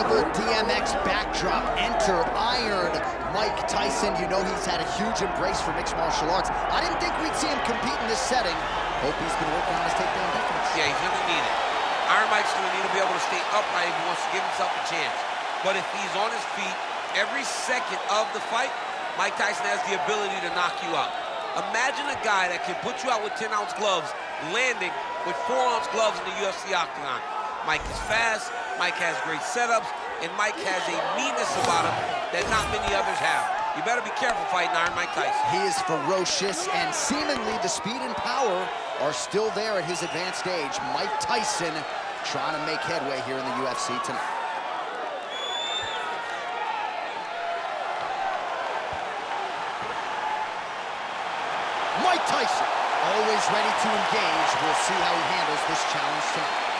undeniable DMX backdrop. Enter Iron Mike Tyson. You know he's had a huge embrace for mixed martial arts. I didn't think we'd see him compete in this setting. Hope he's been working on his takedown defense. Yeah, he's gonna need it. Iron Mike's gonna need to be able to stay upright if he wants to give himself a chance. But if he's on his feet every second of the fight, Mike Tyson has the ability to knock you out. Imagine a guy that can put you out with 10-ounce gloves, landing with 4-ounce gloves in the UFC octagon. Mike is fast, Mike has great setups, and Mike has a meanness about him that not many others have. You better be careful fighting Iron Mike Tyson. He is ferocious, and seemingly the speed and power are still there at his advanced age. Mike Tyson trying to make headway here in the UFC tonight. Mike Tyson, always ready to engage. We'll see how he handles this challenge tonight.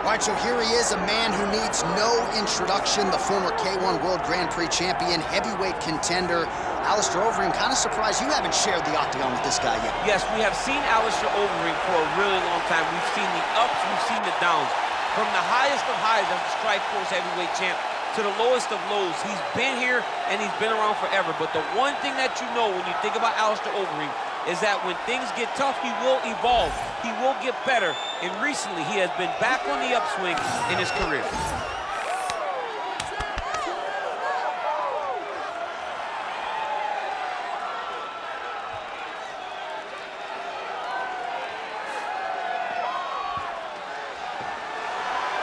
All right, so here he is, a man who needs no introduction, the former K1 World Grand Prix champion, heavyweight contender, Alistair Overeem. Kind of surprised you haven't shared the octagon with this guy yet. Yes, we have seen Alistair Overeem for a really long time. We've seen the ups, we've seen the downs. From the highest of highs as the Strikeforce heavyweight champ to the lowest of lows. He's been here and he's been around forever. But the one thing that you know when you think about Alistair Overeem is that when things get tough, he will evolve. He will get better. And recently, he has been back on the upswing in his career.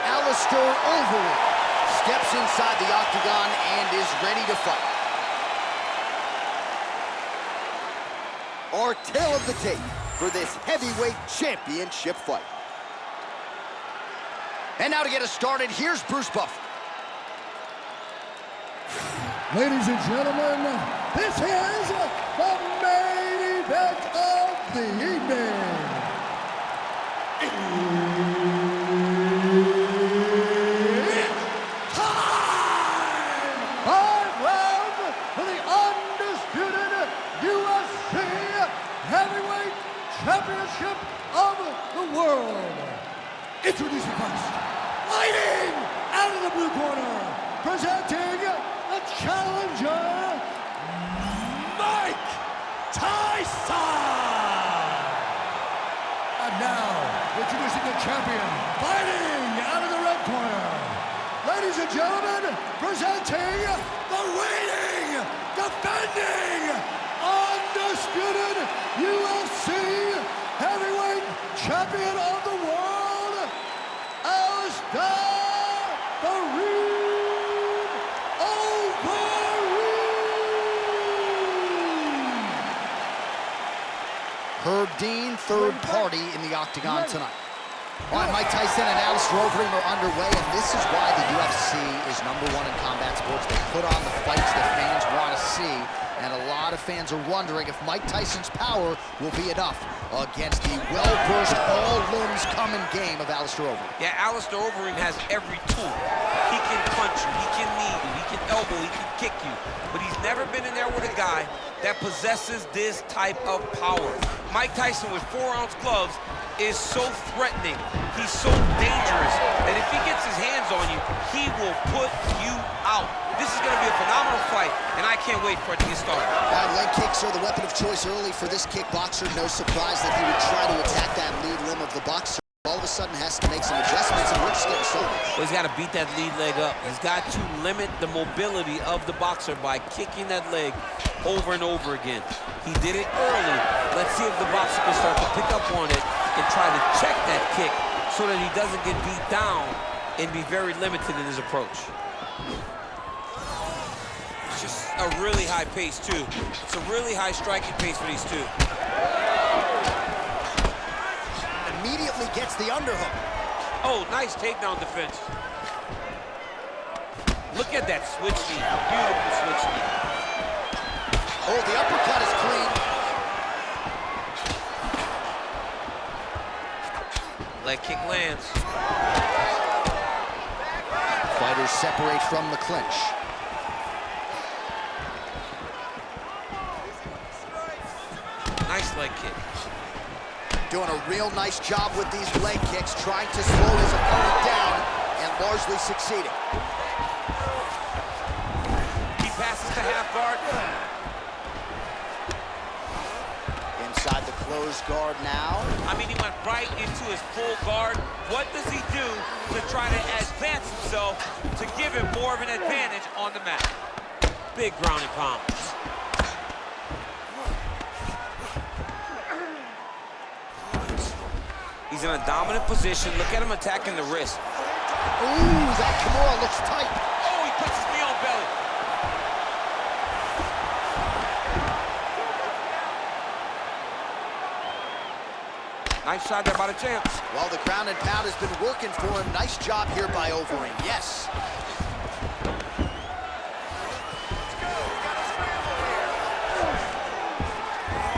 Alistair Overeem steps inside the octagon and is ready to fight. Our tale of the tape for this heavyweight championship fight. And now to get us started, here's Bruce Buffer. Ladies and gentlemen, this is the main event of the evening. It's time! Five rounds for the undisputed UFC Heavyweight Championship of the world. Introducing first, fighting out of the blue corner, presenting the challenger, Mike Tyson. And now, introducing the champion, fighting out of the red corner. Ladies and gentlemen, presenting the reigning, defending, undisputed UFC heavyweight champion of the world, Alistair Overeem. Herb Dean, third party in the octagon tonight. All right, Mike Tyson and Alistair Overeem are underway, and this is why the UFC is #1 in combat sports. They put on the fights that fans want to see, and a lot of fans are wondering if Mike Tyson's power will be enough against the well-versed, all-limbs-coming game of Alistair Overeem. Yeah, Alistair Overeem has every tool. He can punch you, he can knee you, he can elbow, he can kick you. But he's never been in there with a guy that possesses this type of power. Mike Tyson with 4-ounce gloves is so threatening. He's so dangerous that if he gets his hands on you, he will put you out. This is going to be a phenomenal fight, and I can't wait for it to get started. Leg kicks are the weapon of choice early for this kickboxer. No surprise that he would try to attack that lead limb of the boxer. All of a sudden has to make some adjustments, and we're just getting started. Well, he's got to beat that lead leg up. He's got to limit the mobility of the boxer by kicking that leg over and over again. He did it early. Let's see if the boxer can start to pick up on it and try to check that kick so that he doesn't get beat down and be very limited in his approach. It's just a really high pace, too. It's a really high striking pace for these two. Immediately gets the underhook. Oh, nice takedown defense. Look at that switch knee. Beautiful switch knee. Oh, the uppercut is clean. Leg kick lands. Fighters separate from the clinch. Nice leg kick. Doing a real nice job with these leg kicks, trying to slow his opponent down and largely succeeding. He passes to half guard. Inside the closed guard now. I mean, he went right into his full guard. What does he do to try to advance himself to give him more of an advantage on the mat? Big ground and pound. He's in a dominant position. Look at him attacking the wrist. Ooh, that Kimura looks tight. Oh, he puts his knee on belly. Nice shot there by the champs. Well, the ground and pound has been working for him. Nice job here by Overeem. Yes.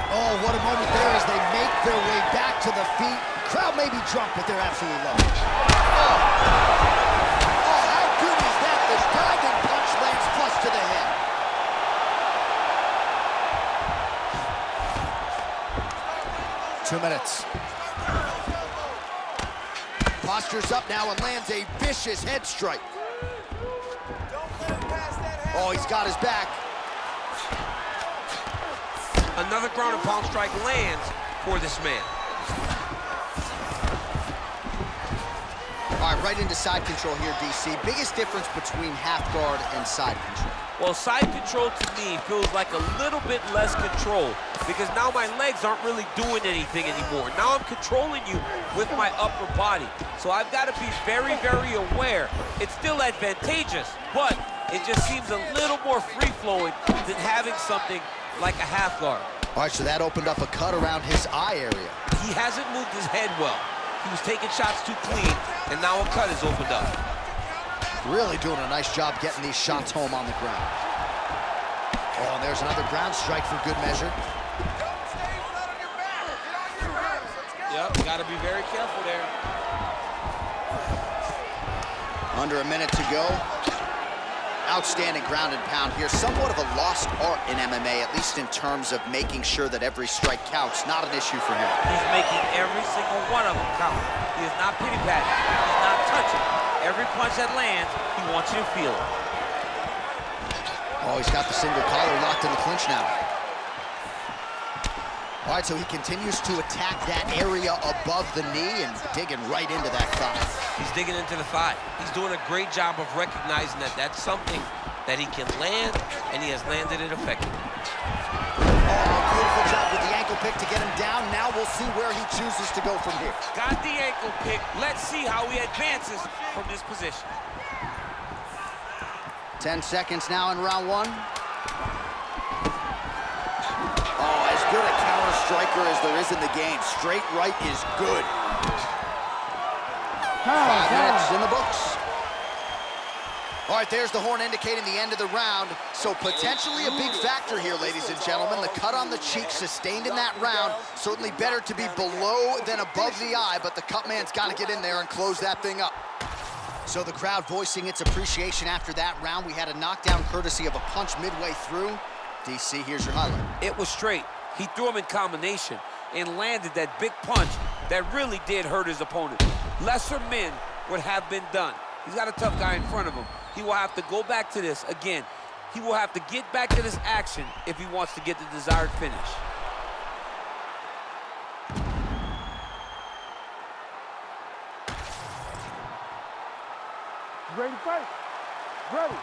Oh, what a moment there as they make their way back to the feet. Crowd may be drunk, but they're absolutely loving it. Oh, how good is that? This diving punch lands flush to the head. Two minutes. Postures up now and lands a vicious head strike. Oh, he's got his back. Another ground and pound strike lands for this man. All right, right into side control here, DC. Biggest difference between half guard and side control? Well, side control to me feels like a little bit less control because now my legs aren't really doing anything anymore. Now I'm controlling you with my upper body. So I've got to be very, very aware. It's still advantageous, but it just seems a little more free-flowing than having something like a half guard. All right, so that opened up a cut around his eye area. He hasn't moved his head well. He was taking shots too clean, and now a cut is opened up. Really doing a nice job getting these shots home on the ground. Oh, and there's another ground strike for good measure. Yep, got to be very careful there. Under a minute to go. Outstanding ground and pound here. Somewhat of a lost art in MMA, at least in terms of making sure that every strike counts. Not an issue for him. He's making every single one of them count. He is not pity-patting. He's not touching. Every punch that lands, he wants you to feel it. Oh, he's got the single collar locked in the clinch now. All right, so he continues to attack that area above the knee and digging right into that thigh. He's digging into the thigh. He's doing a great job of recognizing that that's something that he can land, and he has landed it effectively. Oh, beautiful job with the ankle pick to get him down. Now we'll see where he chooses to go from here. Got the ankle pick. Let's see how he advances from this position. 10 seconds now in round one. Oh, as good a counter striker as there is in the game. Straight right is good. 5 minutes in the books. All right, there's the horn indicating the end of the round. So potentially a big factor here, ladies and gentlemen. The cut on the cheek sustained in that round. Certainly better to be below than above the eye, but the cut man's got to get in there and close that thing up. So the crowd voicing its appreciation after that round. We had a knockdown courtesy of a punch midway through. DC, here's your highlight. It was straight. He threw him in combination and landed that big punch that really did hurt his opponent. Lesser men would have been done. He's got a tough guy in front of him. He will have to go back to this again. He will have to get back to this action if he wants to get the desired finish. Ready to fight? Ready.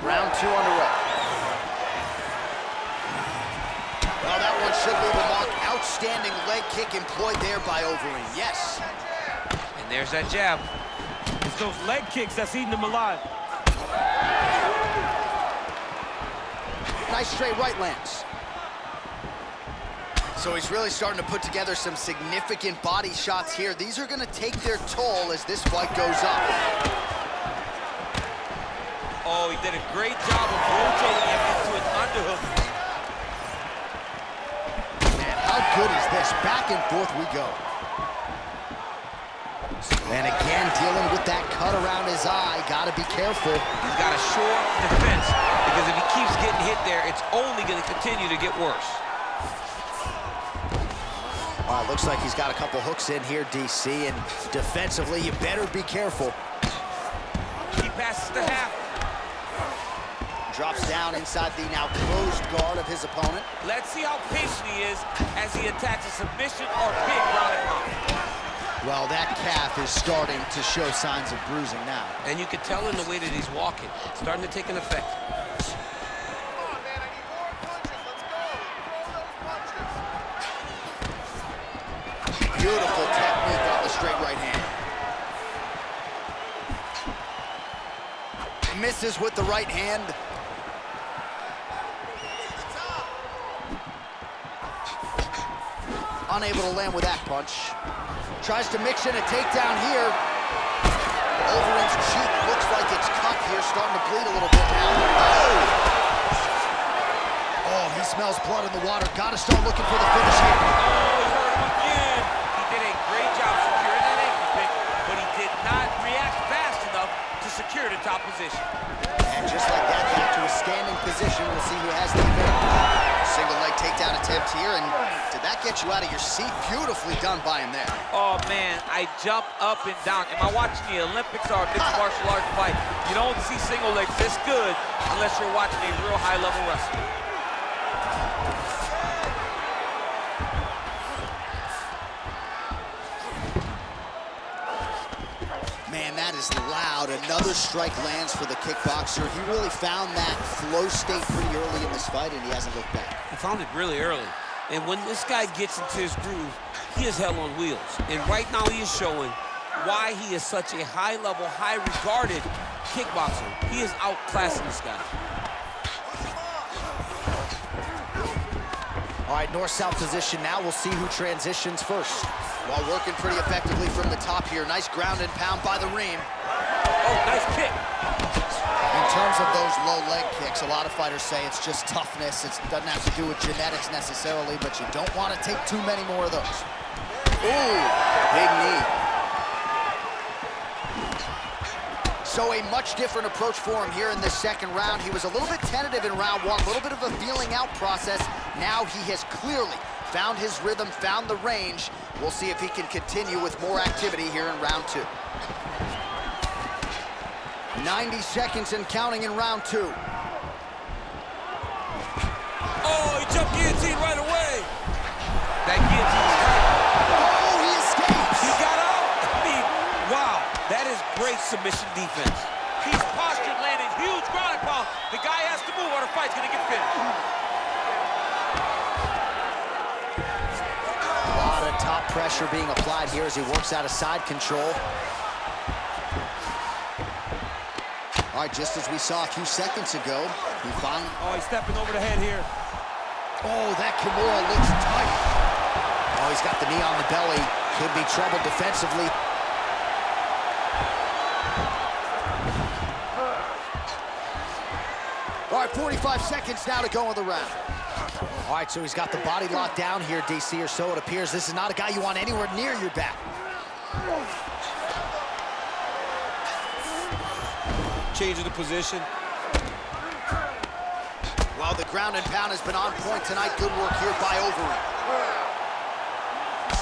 Round 2 underway. Well, that one should leave a mark. Outstanding leg kick employed there by Overeem. Yes. And there's that jab. It's those leg kicks that's eating him alive. Nice straight right lands. So he's really starting to put together some significant body shots here. These are going to take their toll as this fight goes up. Oh, he did a great job of rotating him into an underhook. Man, how good is this? Back and forth we go. And again, dealing with that cut around his eye. Got to be careful. He's got a short defense, because if he keeps getting hit there, it's only going to continue to get worse. Looks like he's got a couple hooks in here, DC, and defensively, you better be careful. He passes to half. Drops down inside the now closed guard of his opponent. Let's see how patient he is as he attacks a submission or big ground and pound. Well, that calf is starting to show signs of bruising now. And you can tell in the way that he's walking. It's starting to take an effect. Beautiful technique on the straight right hand. Misses with the right hand. Unable to land with that punch. Tries to mix in a takedown here. Overeem's cheek looks like it's cut here, starting to bleed a little bit now. Oh, he smells blood in the water. Got to start looking for the finish here. Oh, he hurt him again. He did a great job securing that ankle pick, but he did not react fast enough to secure the top position. And just like that, back to a standing position. We'll see who has the advantage. Single leg takedown attempt here, and did that get you out of your seat? Beautifully done by him there. Oh, man, I jumped up and down. Am I watching the Olympics or a mixed martial arts fight? You don't see single legs this good unless you're watching a real high-level wrestler. Man, that is loud. Another strike lands for the kickboxer. He really found that flow state pretty early in this fight, and he hasn't looked back. He found it really early. And when this guy gets into his groove, he is hell on wheels. And right now he is showing why he is such a high-level, high-regarded kickboxer. He is outclassing this guy. All right, north-south position now. We'll see who transitions first. While working pretty effectively from the top here. Nice ground and pound by the Reem. Oh, nice kick. In terms of those low leg kicks, a lot of fighters say it's just toughness. It doesn't have to do with genetics necessarily, but you don't want to take too many more of those. Ooh, big knee. So a much different approach for him here in this second round. He was a little bit tentative in round one, a little bit of a feeling out process. Now he has clearly found his rhythm, found the range. We'll see if he can continue with more activity here in round two. 90 seconds and counting in round two. Oh, he jumped guillotine right away. That guillotine's tight. Oh, he escapes. He got out. I mean, wow, that is great submission defense. He's postured, landing huge ground and pound. The guy has to move or the fight's gonna get finished. A lot of top pressure being applied here as he works out of side control. All right, just as we saw a few seconds ago, he found... Oh, he's stepping over the head here. Oh, that Kimura looks tight. Oh, he's got the knee on the belly. Could be trouble defensively. All right, 45 seconds now to go in the round. All right, so he's got the body locked down here, DC, or so it appears. This is not a guy you want anywhere near your back. Changing the position. Well, the ground and pound has been on point tonight. Good work here by Overeem.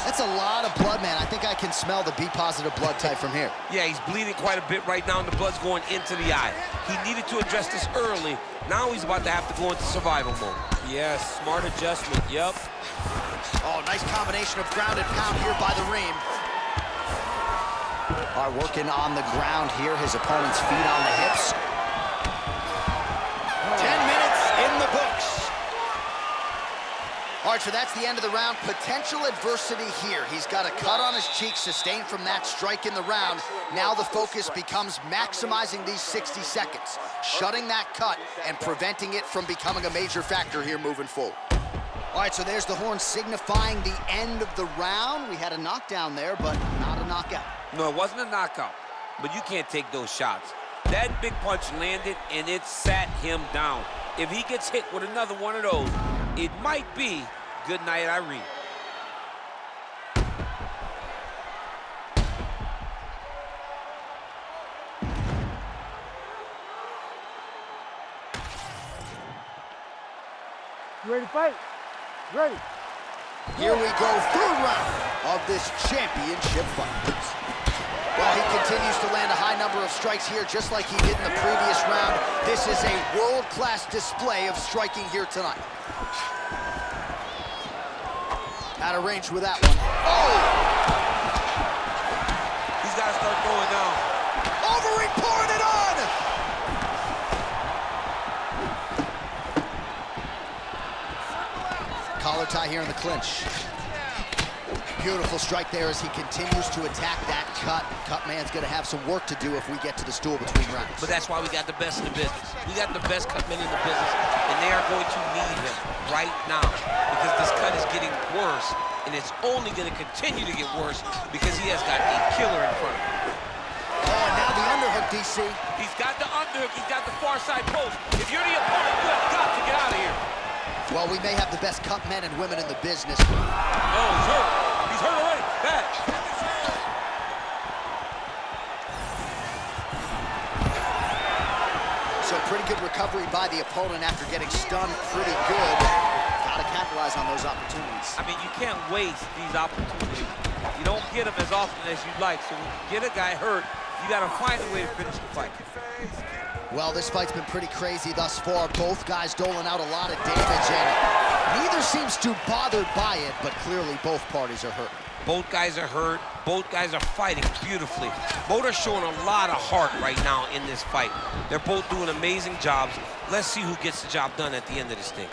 That's a lot of blood, man. I think I can smell the B-positive blood type from here. Yeah, he's bleeding quite a bit right now, and the blood's going into the eye. He needed to address this early. Now he's about to have to go into survival mode. Yes, smart adjustment, yep. Oh, nice combination of ground and pound here by the Reem. All right, working on the ground here. His opponent's feet on the hips. 10 minutes in the books. All right, so that's the end of the round. Potential adversity here. He's got a cut on his cheek sustained from that strike in the round. Now the focus becomes maximizing these 60 seconds, shutting that cut and preventing it from becoming a major factor here moving forward. All right, so there's the horn signifying the end of the round. We had a knockdown there, but not a knockout. No, it wasn't a knockout, but you can't take those shots. That big punch landed, and it sat him down. If he gets hit with another one of those, it might be good night, Irene. You ready to fight? Ready. Here we go, third round of this championship fight. Well, he continues to land a high number of strikes here, just like he did in the previous round. This is a world-class display of striking here tonight. Out of range with that one. Oh! He's got to start going now. Overeem pouring it on! Collar tie here in the clinch. Beautiful strike there as he continues to attack that cut. Cut man's gonna have some work to do if we get to the stool between rounds. But that's why we got the best in the business. We got the best cut men in the business, and they are going to need him right now because this cut is getting worse, and it's only gonna continue to get worse because he has got a killer in front of him. Oh, and now the underhook, DC. He's got the underhook, he's got the far side post. If you're the opponent, you have got to get out of here. Well, we may have the best cut men and women in the business. Oh, he's hurt. He's hurt already. Bad. So pretty good recovery by the opponent after getting stunned pretty good. Gotta capitalize on those opportunities. I mean, you can't waste these opportunities. You don't get them as often as you'd like. So when you get a guy hurt, you gotta find a way to finish the fight. Well, this fight's been pretty crazy thus far. Both guys doling out a lot of damage, and neither seems too bothered by it, but clearly both parties are hurt. Both guys are hurt. Both guys are fighting beautifully. Both are showing a lot of heart right now in this fight. They're both doing amazing jobs. Let's see who gets the job done at the end of this thing.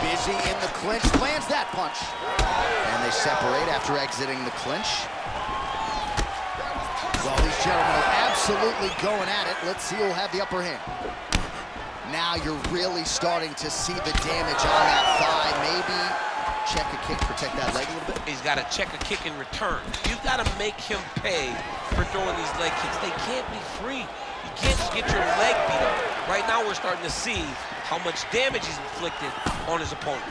Busy in the clinch, lands that punch. And they separate after exiting the clinch. Well, these gentlemen are absolutely going at it. Let's see who'll have the upper hand. Now you're really starting to see the damage on that thigh. Maybe check a kick, protect that leg a little bit. He's got to check a kick in return. You've got to make him pay for throwing these leg kicks. They can't be free. You can't just get your leg beat up. Right now we're starting to see how much damage he's inflicted on his opponent.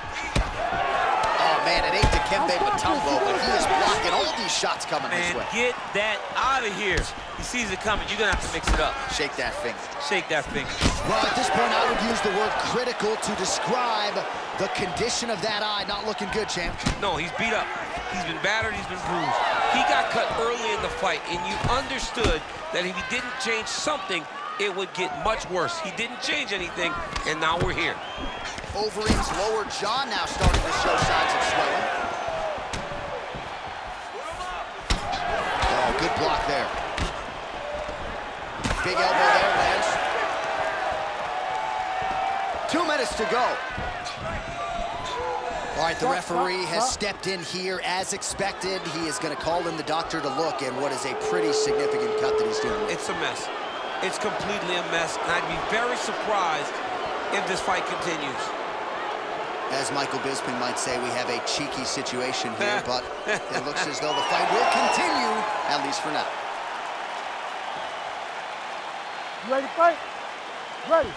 Oh, man, it ain't Dikembe Mutombo, but he is blocking all these shots coming his way. Get that out of here. He sees it coming. You're going to have to mix it up. Shake that finger. Shake that finger. Well, at this point, I would use the word critical to describe the condition of that eye. Not looking good, champ. No, he's beat up. He's been battered. He's been bruised. He got cut early in the fight, and you understood that if he didn't change something, it would get much worse. He didn't change anything, and now we're here. Overeem's lower jaw now starting to show signs of swelling. Oh, good block there. Big elbow there, lands. 2 minutes to go. All right, the referee has stepped in here as expected. He is going to call in the doctor to look at what is a pretty significant cut that he's dealing with. It's a mess. It's completely a mess, and I'd be very surprised if this fight continues. As Michael Bisping might say, we have a cheeky situation here, but it looks as though the fight will continue, at least for now. You ready to fight? Ready.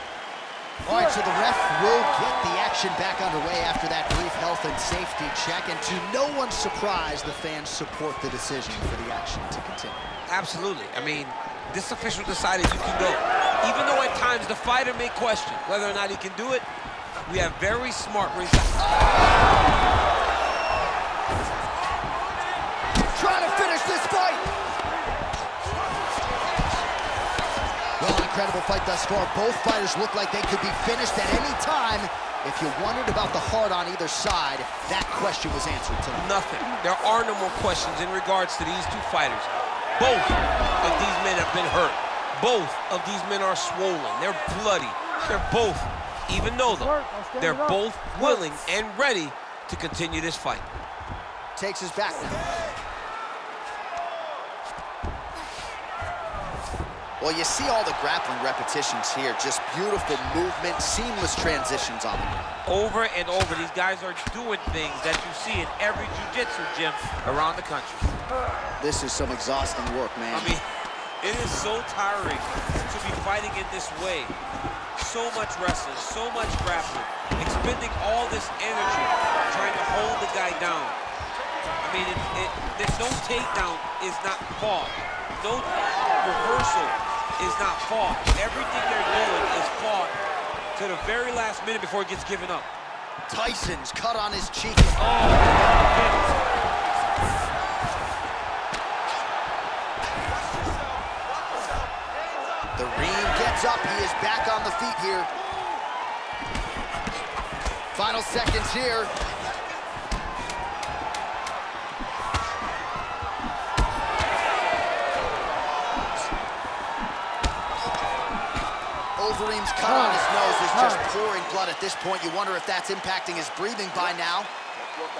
All right, so the ref will get the action back underway after that brief health and safety check, and to no one's surprise, the fans support the decision for the action to continue. Absolutely. I mean, this official decided you can go. Even though at times the fighter may question whether or not he can do it, we have very smart ringside. Trying to finish this fight. Well, incredible fight thus far. Both fighters look like they could be finished at any time. If you wondered about the heart on either side, that question was answered tonight. Nothing. There are no more questions in regards to these two fighters. Both of these men have been hurt. Both of these men are swollen. They're bloody. They're both, even though they're both willing and ready to continue this fight. Takes his back now. Well, you see all the grappling repetitions here. Just beautiful movement, seamless transitions on the ground. Over and over, these guys are doing things that you see in every jiu-jitsu gym around the country. This is some exhausting work, man. I mean, it is so tiring to be fighting in this way. So much wrestling, so much grappling, expending all this energy trying to hold the guy down. I mean, there's no takedown is not fought. No reversal is not fought. Everything they're doing is fought to the very last minute before it gets given up. Tyson's cut on his cheek. The Reem gets up. He is back on the feet here. Final seconds here. Overeem's cut on his nose is just pouring blood at this point. You wonder if that's impacting his breathing by now.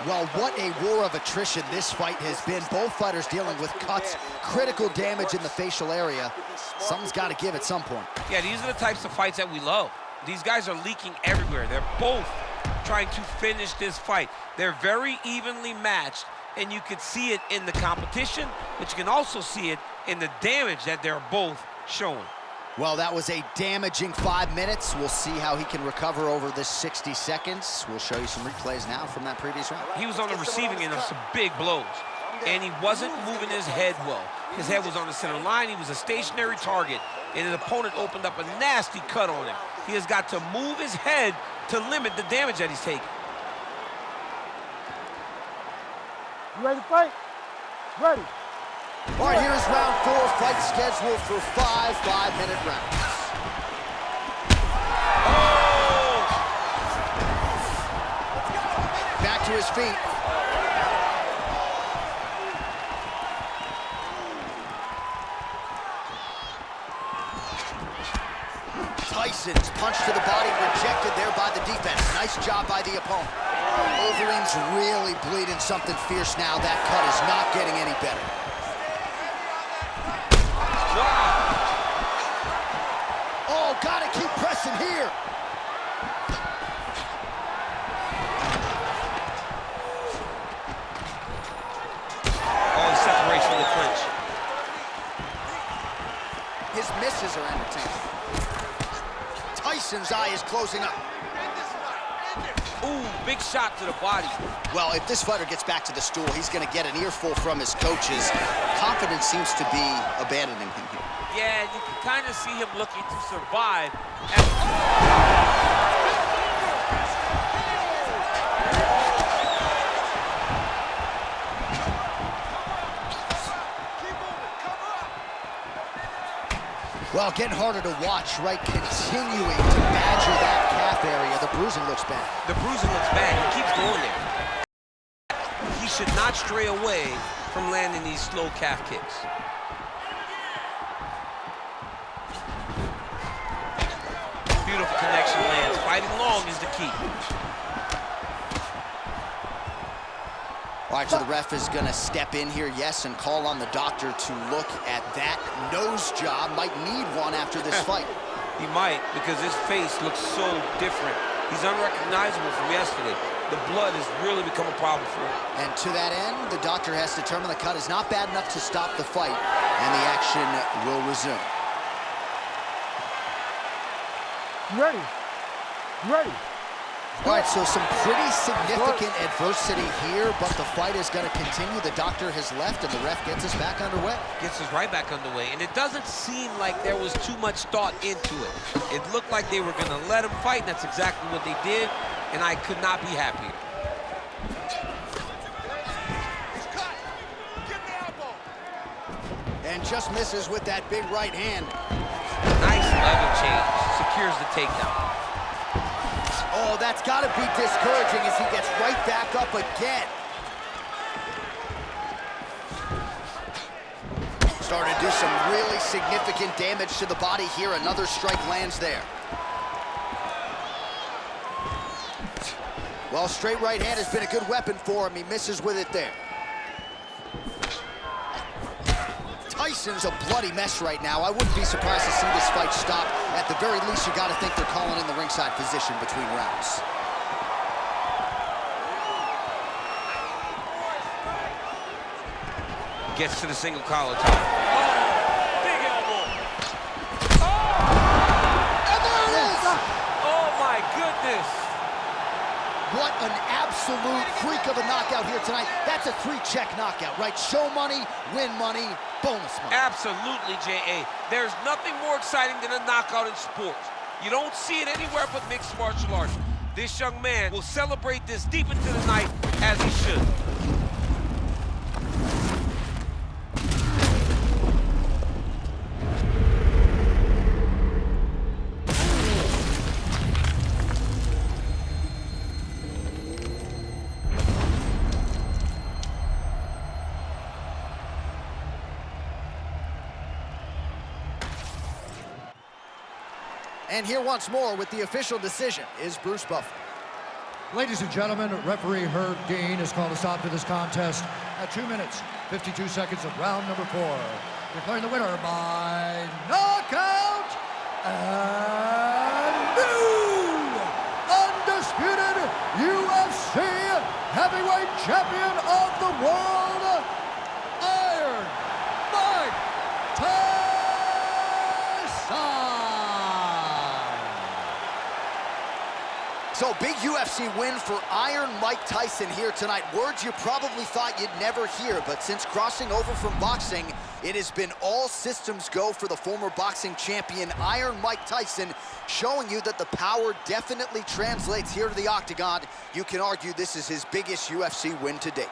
Well, what a war of attrition this fight has been. Both fighters dealing with cuts, critical damage in the facial area. Something's got to give at some point. Yeah, these are the types of fights that we love. These guys are leaking everywhere. They're both trying to finish this fight. They're very evenly matched, and you can see it in the competition, but you can also see it in the damage that they're both showing. Well, that was a damaging 5 minutes. We'll see how he can recover over this 60 seconds. We'll show you some replays now from that previous round. He was on the receiving end of some big blows, and he wasn't moving his head well. His head was on the center line. He was a stationary target, and his opponent opened up a nasty cut on him. He has got to move his head to limit the damage that he's taking. You ready to fight? Ready. All right, here's round 4, fight scheduled for 5 5-minute rounds. Oh! Back to his feet. Tyson's punch to the body rejected there by the defense. Nice job by the opponent. Overeem's really bleeding something fierce now. That cut is not getting any better. Oh, gotta keep pressing here. Oh, he separates from the clinch. His misses are entertaining. Tyson's eye is closing up. Ooh, big shot to the body. Well, if this fighter gets back to the stool, he's going to get an earful from his coaches. Confidence seems to be abandoning him here. Yeah, you can kind of see him looking to survive. Well, getting harder to watch, right? Continuing to badger that calf area. The bruising looks bad. The bruising looks bad. He keeps going there. He should not stray away from landing these slow calf kicks. Beautiful connection lands. Fighting long is the key. All right, so the ref is going to step in here, yes, and call on the doctor to look at that nose job. Might need one after this fight. He might, because his face looks so different. He's unrecognizable from yesterday. The blood has really become a problem for him. And to that end, the doctor has determined the cut is not bad enough to stop the fight, and the action will resume. You ready? You ready? All right, so some pretty significant adversity here, but the fight is going to continue. The doctor has left, and the ref gets us back underway. Gets us right back underway, and it doesn't seem like there was too much thought into it. It looked like they were going to let him fight, and that's exactly what they did, and I could not be happier. And just misses with that big right hand. Nice level change. Secures the takedown. Oh, that's got to be discouraging as he gets right back up again. Starting to do some really significant damage to the body here. Another strike lands there. Well, straight right hand has been a good weapon for him. He misses with it there. Tyson's a bloody mess right now. I wouldn't be surprised to see this fight stop. At the very least, you got to think they're calling in the ringside position between rounds. Gets to the single collar tie. Oh, big elbow. Oh! And there it is! Oh, my goodness. What an absolute freak of a knockout here tonight. That's a 3-check knockout, right? Show money, win money, bonus money. Absolutely, J.A. There's nothing more exciting than a knockout in sports. You don't see it anywhere but mixed martial arts. This young man will celebrate this deep into the night, as he should. And here once more with the official decision is Bruce Buffer. Ladies and gentlemen, referee Herb Dean has called a stop to this contest at 2 minutes, 52 seconds of round number 4. Declaring the winner by knockout and new undisputed UFC heavyweight champion of the world, Iron Mike Tyson. So, big UFC win for Iron Mike Tyson here tonight. Words you probably thought you'd never hear, but since crossing over from boxing, it has been all systems go for the former boxing champion, Iron Mike Tyson, showing you that the power definitely translates here to the octagon. You can argue this is his biggest UFC win to date.